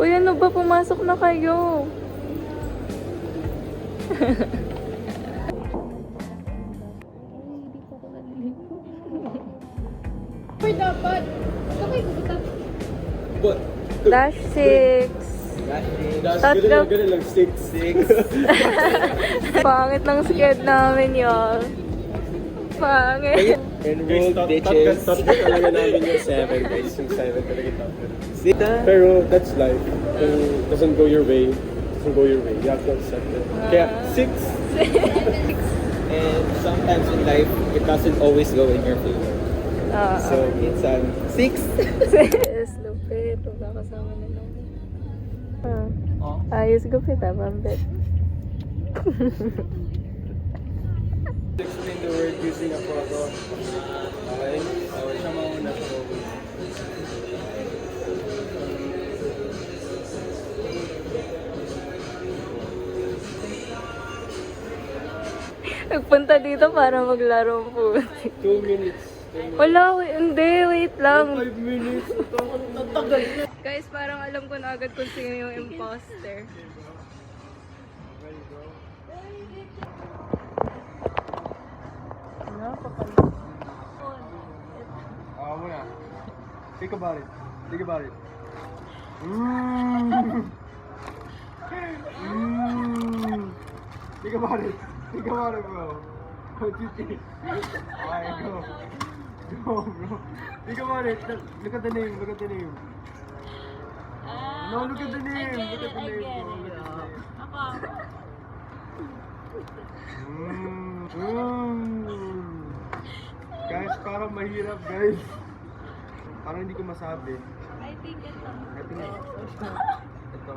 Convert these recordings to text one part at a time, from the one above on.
Uy, ano ba? Pumasok na kayo. Uy, dapat. Ito kayo pupunta. But, Dash 6. Tatlo. ganun lang, 6. Pangit ng sked namin yun. Pangit. Enrolled bitches. Top talaga namin yung 7, guys. Yung 7 talaga top. Pero that's life. Kung doesn't go your way, you have to accept it. Kaya 6. And sometimes in life, it doesn't always go in your favor. So, minsan, 6. Yes, lupit. Magkakasama na lang. Ayos gupit Pambet. Explain the word using a proper. Okay? Siya mauna sa Nagpunta dito para maglaro po. 2 minutes. Wala, hindi. Wait lang. 5 minutes. Tatagal na. Guys, parang alam ko na agad kung sino yung imposter. Ano? Papalit. Muna. Think about it. Think about it. Think about it. Think about it, bro. What do you think? Alright, go. Go, bro. Think about it. Look at the name. Look at the name. No, look at the name. Look at the name, bro. Look at the name. Guys, parang mahirap, guys. Parang hindi ko masabi. I think ito. Ito na. Ito.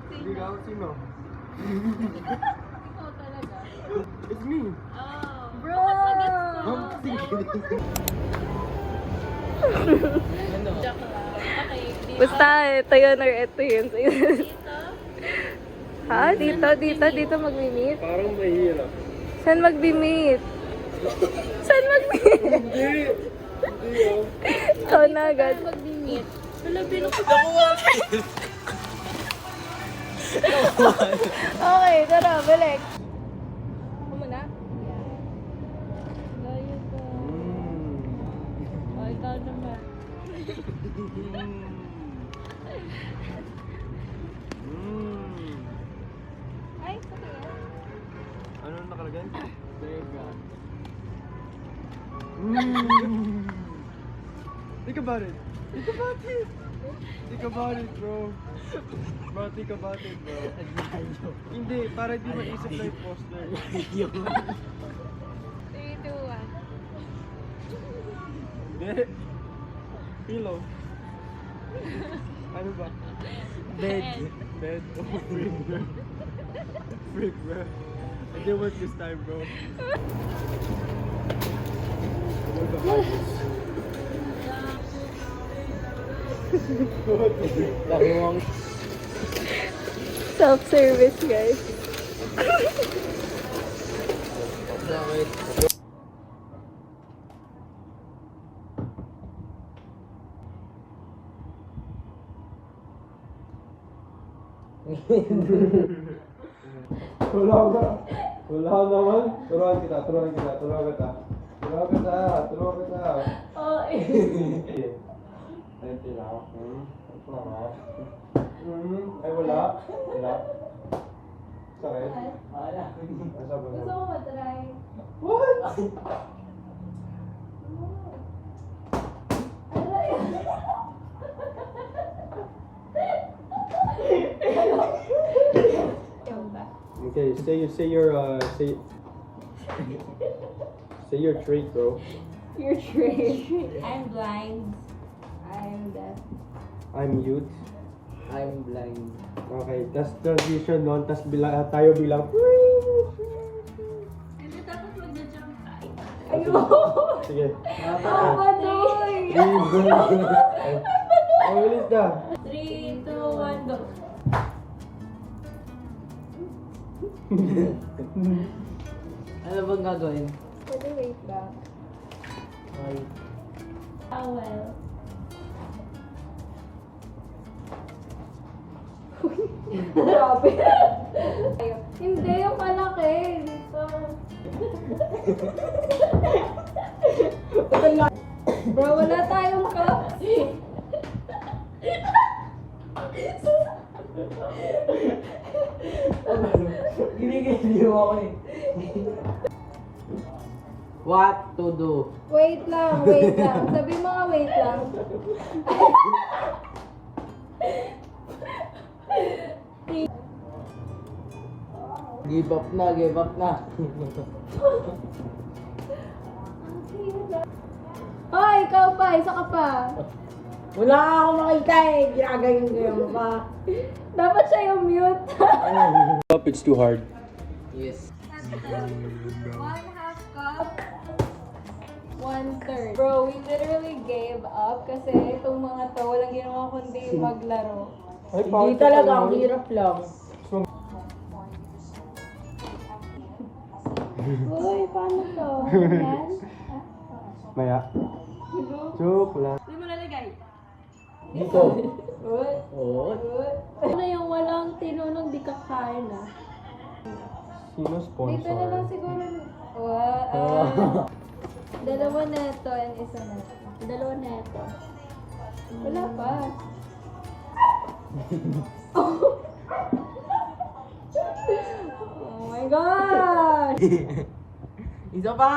Hindi ka ako sino? Ikaw talaga. It's me. Oh. Bro! Joke lang. Okay. Basta, ito yun or ito yun. Dito. Ha? Dito mag-meet? Parang mahirap. Saan mag-meet? Saan mag-meet? Hindi. Hindi oh. Ikaw na agad. Mag-meet. Wala, Okay, tara, balik. Ako muna? Gaya ka. Oh, ikaw naman. Ay, sorry ah. Ano nakalagay? Think about it. Think about it. Think about it, bro. Bro, think about it, bro. Hindi, para di maisip na yung poster. 3, 2, 1. Hindi. Pillow. Ano ba? Bed. Bed. Oh, freak, bro. Freak, bro. It didn't work this time, bro. What the fuck is Self-service, guys. Wala naman. Turuan kita. Oh, Ay, tila. Ay, wala. Sakit. Asa ba? Gusto mo matry? What? Okay, say your trait, bro. your trade. I'm blind. I'm deaf. I'm mute. I'm blind. Okay, tas transition nun, tas tayo bilang. Hindi dapat mag-jump tayo. Sige. Padoy! Oh, bilis na. 3, 2, 1, go. Ano bang gagawin? Pwede wait lang. Ay, Towel. Grabe. Hindi, yung malaki. Dito. Bro, wala tayong cups. Ginigiliw ako eh. What to do? Wait lang, wait lang. Sabi mo nga, wait lang. Give up na, give up na. Hoy, ikaw pa, isa ka pa. Wala akong makita eh. Ginagayon mo pa. Dapat siya yung mute. Up, it's too hard. Yes. 1/2 cup. 1/3. Bro, we literally gave up kasi itong mga to, walang ginawa kundi maglaro. Hindi talaga, ang hirap lang. Uy, paano to? Yan? Maya. Joke lang. Hindi mo nalagay. Dito. Uy. Oo. Uy. Ano yung walang tinunong di kakain ah? Sino Dito na lang sponsor? siguro. Wow. Dalawa na ito and isa na ito. Dalawa na ito. Wala pa. Oh my gosh! Isa pa!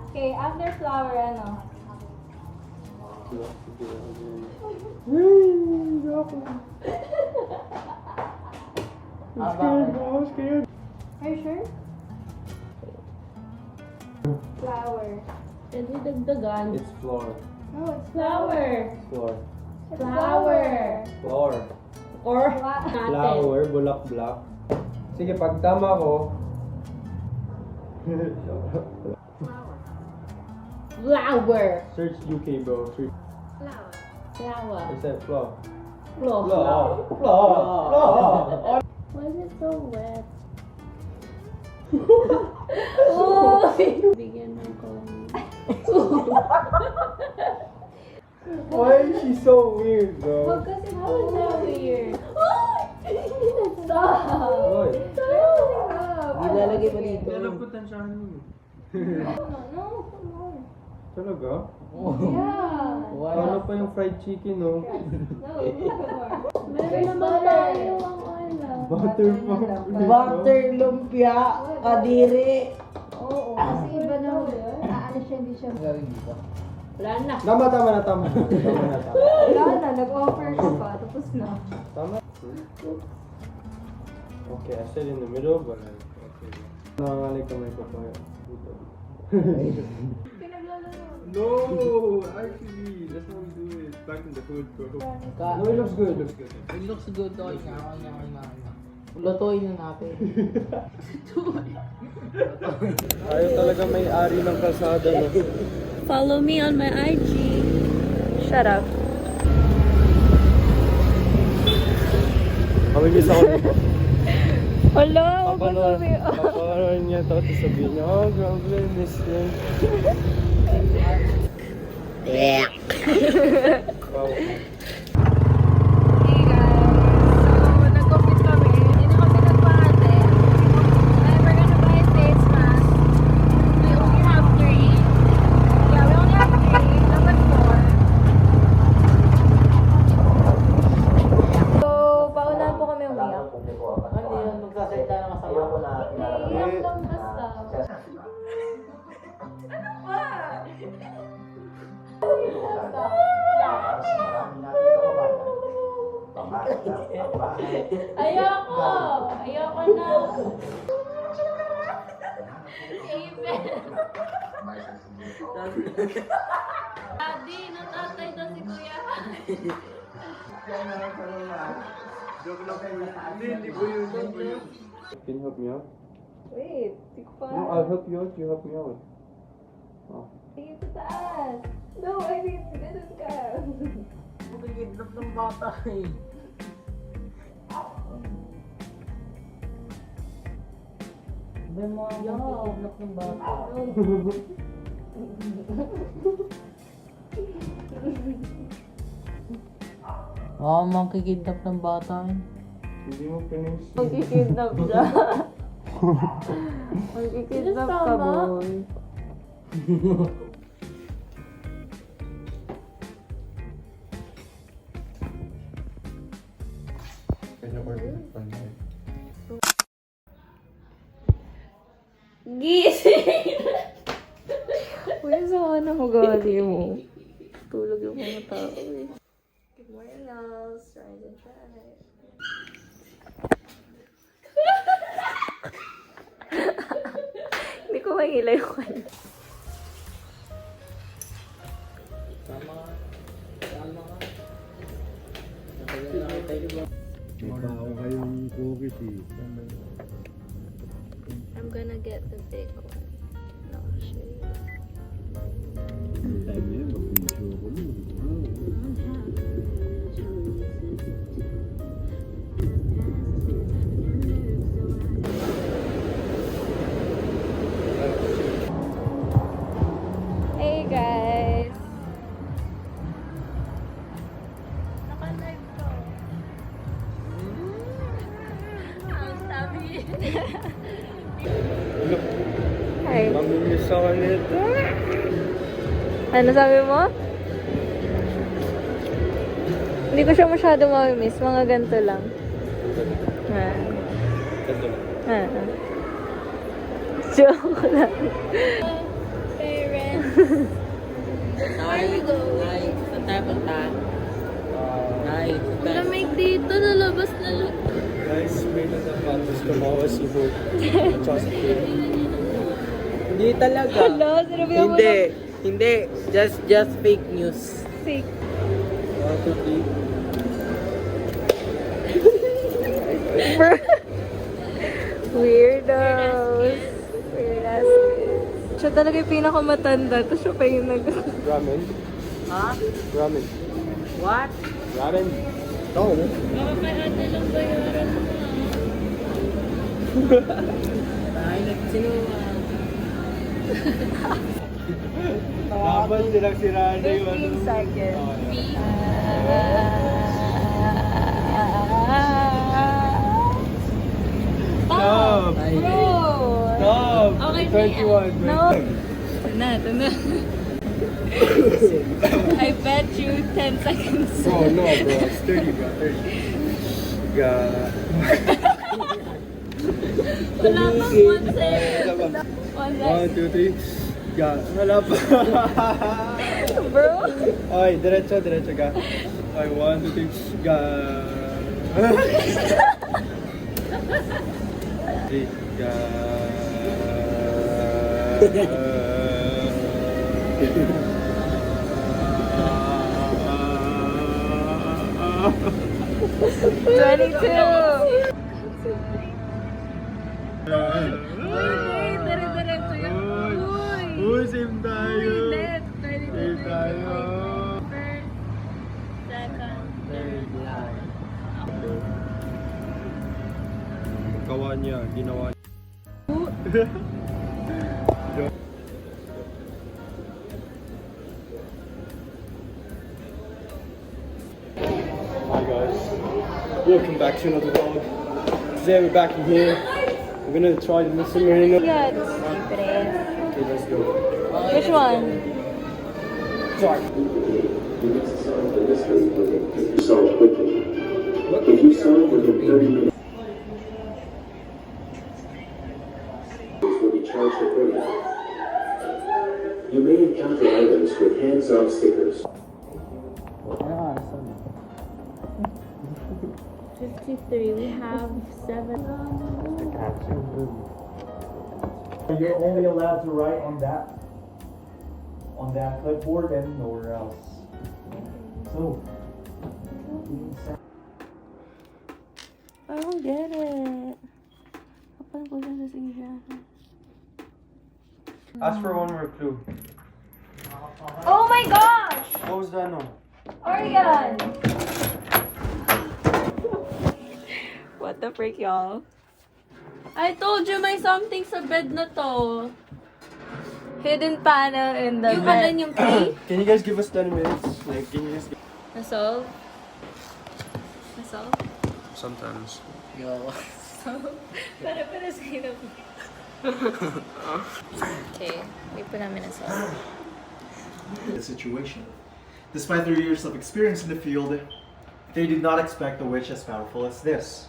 Okay, after flower, ano? Are you sure? Flower. Pwede dagdagan. It's floor. No, it's flower. Floor. It's flower. Floor. Or Flower, bulak-bulak. Sige, pag tama ko. flower. Search UK, bro. Search. Flower. I said floor. Floor. Floor. Floor. Why is it so wet? Oh! Bigyan ng Why is she so weird, Wag bro? kasi how is that weird? Stop! Oy. Stop! Ilalagay pa dito. Alam ko tansyahan mo. No, come on. Talaga? Yeah. Why? Ano pa yung fried chicken, no? No, more. Meron naman tayo ang ano. Butter pa. Butter lumpia. Kadiri. Oo, kasi iba na ano siya, hindi siya. Gawin dito. Wala na. Tama, tama na, tama. Tama na, tama. Wala na, nag-offer ka pa, tapos na. Tama? Okay, I said in the middle, but like, okay. Nangangalay kamay ko pa. Dito. Pinaglalaro. No, actually, that's how we do it. Back in the hood, bro. Ka- No, it looks good. It looks good. It looks good. Okay na. Lutuin na natin. Ayaw talaga may-ari ng kalsada, no? Follow me on my IG. Shut up. Kamibis ako dito. Hello, Papanood niya to, tapos sabihin niya, oh, grabe, miss niya. Wow. Hey guys, so nag-commit kami. Hindi na kami nagpahate. And we're gonna buy face mask. We only have 3. Yeah, we only have 3. Dapat 4. So, paunahan po kami umiyak. Ano yun? Magsasalita na masama ko na. Iyak lang basta. Ayoko! Ayoko na! Amen! Daddy, natatay daw si Kuya. Joke lang po. Hindi po yun. Can you help me out? Wait, di ko pa. No, I'll help you out. You help me out. Oh. Tingin sa taas. No, I mean, ganun ka. Magigidnap ng bata eh. May mga magigidnap ng bata. Makikidnap ng bata eh. Hindi mo finish. Magkikidnap siya. Magkikidnap ka, boy. Kanya ko rin. Gising! Uy, saan na magali mo? Tulog yung mga tao eh. Good morning, girls. Rise and shine. Hindi ko mahila yung kanya. Mabaho kayong cookies eh. I'm gonna get the big one. No, I'll show you. Time niya, mag-show ko nun. Hey guys! Naka-live to. Ang sabi. Hi. Mamimiss ako nito. Ano sabi mo? Hindi ko siya masyado mamimiss. Mga ganito lang. Ha. Joke lang. Parents. Nay, saan tayo punta? Nay, Lamig dito. Nalabas na lang. Guys, may natapatos tumawa si Hope. At saka si Kim. Hindi talaga. Hello? Sinabihan mo Hindi. Hindi. Just fake news. Fake. 1, 2, 3. Bro. Weirdos. Weird ass kids. Siya talaga yung pinakamatanda. Tapos siya pa yung Ramen. Ha? Ramen. What? Ramen. No. Baka kay ate lang bayaran mo. Ay, nagsinuwa. Dapat silang siraan na yung 15 seconds. Stop! Ay, Bro! Stop! Okay, 21. No. Ito na. I bet you 10 seconds. Oh no bro, it's 30 bro, 30. God. Wala pang 1 second. 1, 2, 3. God. Wala pa. Bro? Okay, diretso ka. Okay, 1, 2, 3. God. 3. God. 22! Uy, dire-diretso yan. Uy, same tayo. Hindi, Same tayo. First, second, third. Gawa niya, ginawa niya. Hi guys, welcome back to another vlog. Today we're back in here. We're gonna try the submarine. Yeah, secret. Okay, let's go. Which one? Sorry. Solve quickly. If you solve within 30 minutes, will be charged accordingly. You may encounter items with hands-on stickers. ano oras na? 53, we have 7. You're only allowed to write on that clipboard and nowhere else. So, I don't get it. Kapal ko dyan sa siya. Ask for one more clue. Oh my gosh! What was that? No. Orion! What the freak, y'all? I told you may something sa bed na to. Hidden panel in the Yung bed. alin yung key? Can you guys give us 10 minutes? Like, can you just? Na-solve? salt? Sometimes. Yo. Para sa'yo. Okay, wait pa namin ang salt. The situation. Despite their years of experience in the field, they did not expect a witch as powerful as this.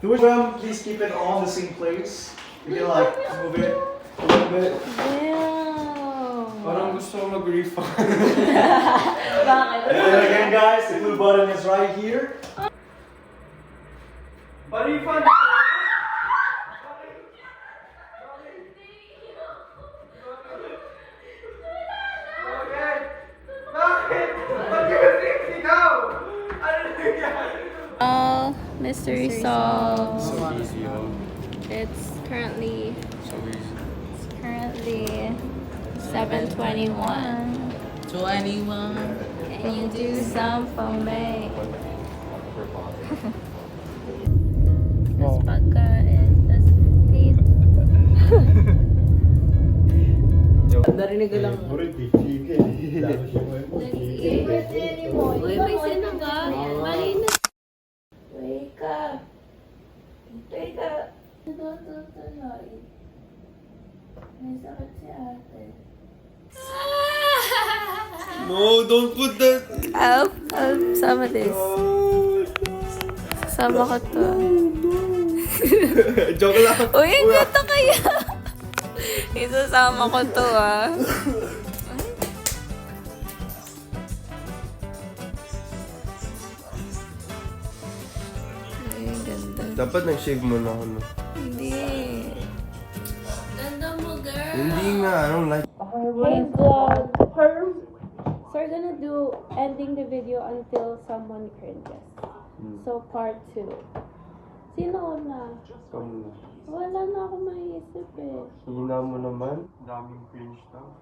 The witch, please keep it all in the same place. You can like move it a little bit. Damn! Parang gusto ko mag-refund. Bakit? And then again, guys, the blue button is right here. Pa-refund! Mystery solved. So easy, oh. It's currently So easy. 7:21. 21. Can you do some for me? Mas pagkain, tas eat. Narinig ko lang. Uy, may sinaga. Malinis. Wake up! Wake up! Tutuloy. May sakit si ate. No, don't put that. Sama this. Sama ko to. Joke lang. Uy, ang ganda kaya. Isasama ko to ah. Ay, ang ganda. Dapat nag-shave mo na ako, no? Hindi. Ganda mo, girl. Hindi nga, I don't like. Hey vlog! So we're gonna do ending the video until someone cringes. So part 2. Sino una? Ikaw muna. Wala na ako maiisip eh. Hina mo naman. Daming cringe lang.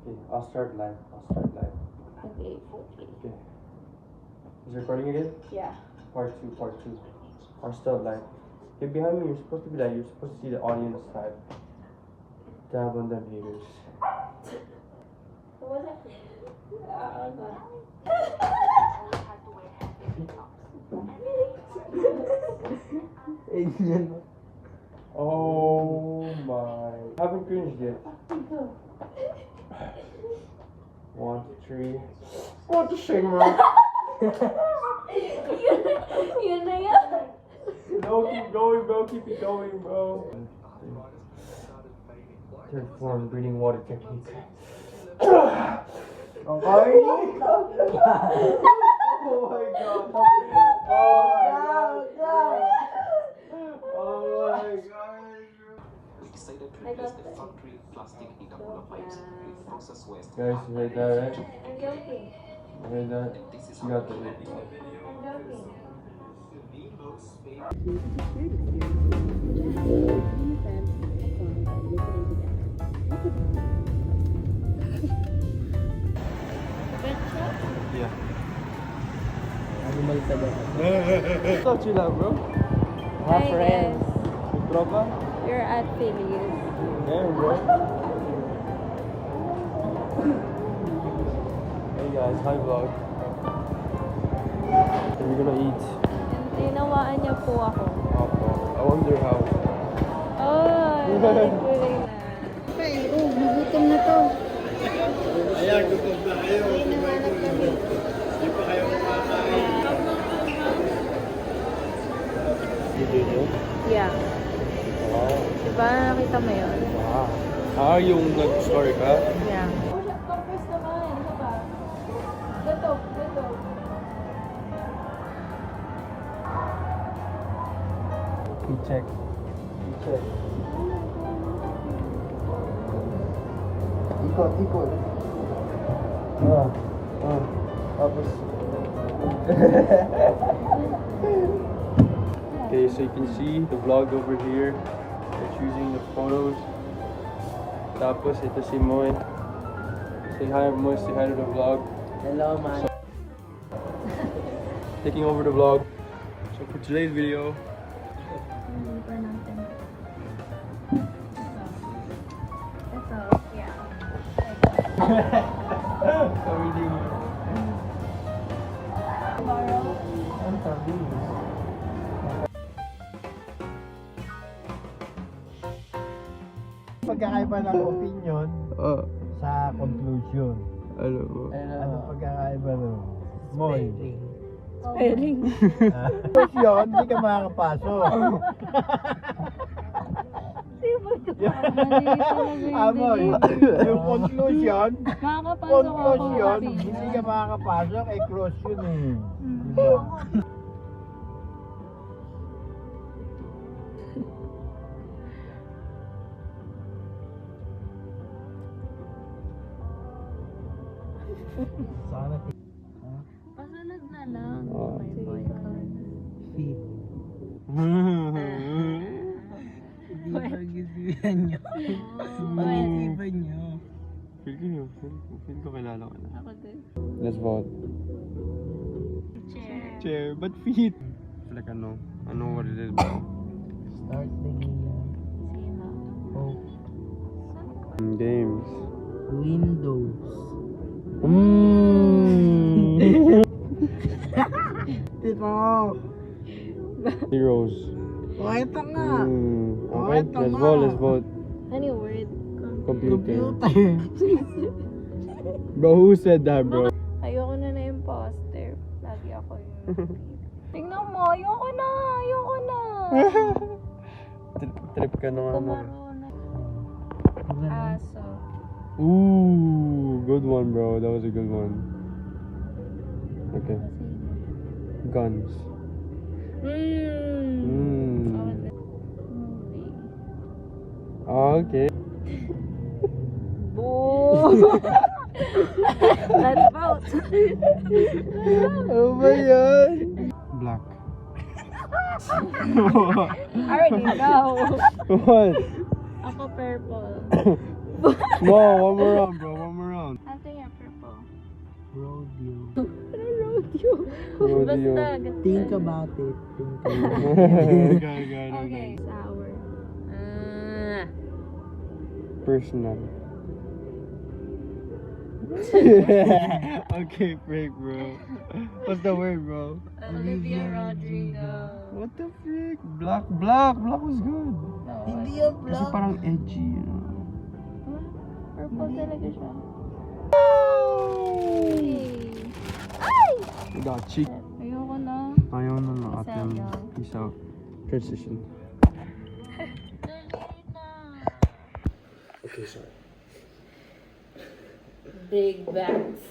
Okay, I'll start live. Okay. Okay. Is it recording again? Yeah. Part 2. I'll start live. Okay, behind me, you're supposed to be like, you're supposed to see the audience side. Dab on them haters. What was that? Oh my. I haven't cringed yet. 1, 2, 3. What the shamer? Yun na yan. No, keep going, bro. Keep it going, bro. Third form breathing water technique. Okay. Oh my god. Oh my god. Oh my god. Excited to I replace got the that. factory plastic Inapuna pipes with process waste. Guys, you heard that, right? I'm joking. You heard that? This is You got the I'm joking. Yeah. Animal ka ba? What's up, bro? Hi guys. Yung tropa? You're at Philly's. Yeah, bro. Hey guys, hi vlog. What are we gonna eat? Tinawaan niya po ako. I wonder how. Oh, nagkuling na. Nagutom na to. Yeah. Diba nakita mo yun? Yung nag-story ka? Yeah. Compress naman. Ano ba? Gato. Check. Ikot. Tapos. Okay, so you can see the vlog over here. They're choosing the photos. Tapos ito si Moy. Say hi, Moy. Say hi to the vlog. Hello, man. Taking over the vlog. So for today's video, Hindi pa natin. Ito. Yeah. Tomorrow. Pagkakaiba ng opinion sa conclusion. Ano mo? Ano pagkakaiba nun? Moy. Spelling. Conclusion, hindi ka makakapasok. Amoy. Yung conclusion, Makakapasok ako. conclusion, hindi ka makakapasok, eh cross yun eh. Diba? Sana Pasunod na lang. Oh. May boycott. feet. Hindi ba gisihan nyo? Pag-isipan nyo. Feel ko kilala ko na. Ako din. Let's vote. Chair. Chair, but feet? Like ano? What it is ba? Start the game. Sino? Hope. Games. Windows. Ito mo. Heroes. O, ito nga. Okay, ito let's nga. vote, let's vote. Ano yung word? Computer. Computer. Bro, who said that, bro? Ayoko na na imposter. Lagi ako yung tingnan mo, ayoko na. Trip ka na nga. Kumaro na. Aso. Ooh, good one, bro. That was a good one. Okay. Guns. Movie. Okay. Boo! Let's vote. Oh my god. Black. I already know. What? Ako purple. No, one more round, bro. One more round. Ano yung purple? Rodeo. Rodeo. Rodeo. Basta, ganda. Think about it. Think about it. Okay. Okay, sour. Personal. Okay, freak, bro. What's the word, bro? Olivia Rodrigo. What the freak? Black was good. Hindi yung Kasi black. parang edgy, you know. Purple talaga siya. We got cheek. Ayoko na. Ayaw na ng Peace out, ating y'all. peace out. Transition. Okay, sorry. Big bags.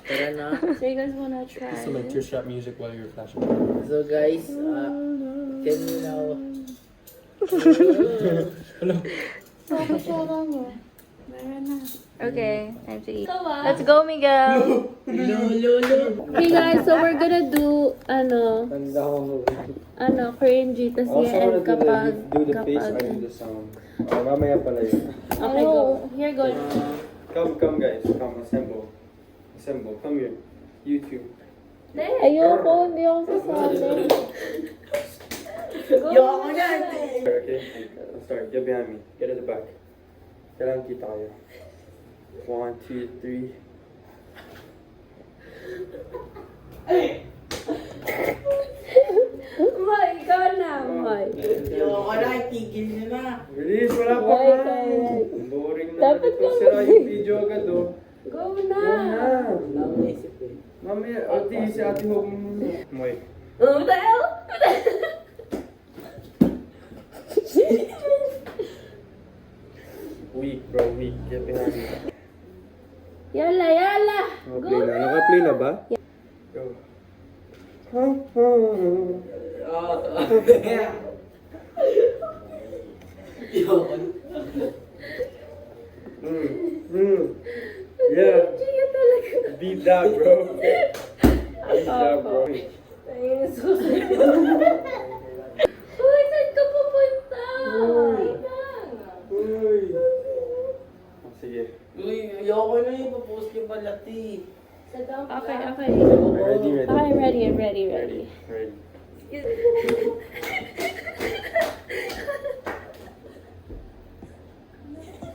Tara na. So you guys wanna try? So my tear strap music while you're flashing. So guys, can you now... Okay, time to eat. Let's go, Miguel. Okay guys, so we're gonna do cringy tas yan kapag the sound. Mamaya pala yun. okay, go. Here go. Come guys, come assemble. Come here. YouTube. Ayoko, hindi ako sasali. Okay, let's start. Get behind me. Get at the back. Kailangan kita kayo. 1, 2, 3. May, ikaw na, May. Ayoko na, itigil nyo na. Release, wala pa Why, ka. kaya? Boring na. Dapat Ito sira yung video agad oh. Go Go na. na. Wala akong isip eh. Mamaya, si ate home. Moy. What the hell? Weak, bro, weak. Get behind me. Yala, yala. Naka-play na. Naka-play na ba? Go. Ayoko na. Yeah. Beat that, bro. Beat that, bro. Ay, uy, saan ka pupunta? Uy. Sige. Uy, ayoko na, ipapost yung balati. Okay. Ready. Okay, ready. Ready.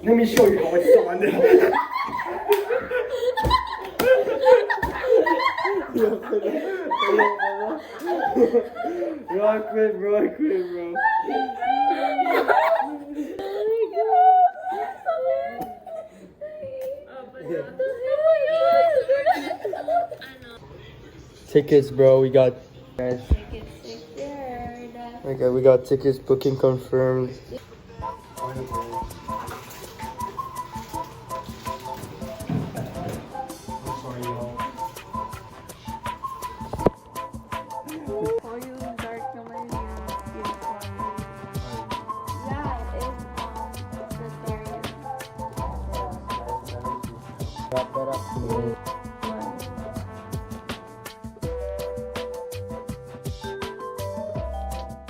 Let me show you how it's done. Bro, I quit, bro. Tickets, bro. We got. Guys. Okay, we got tickets. Booking confirmed. Oh, yung dark naman yung uniform. Yeah, it's vegetarian. Wrap that up.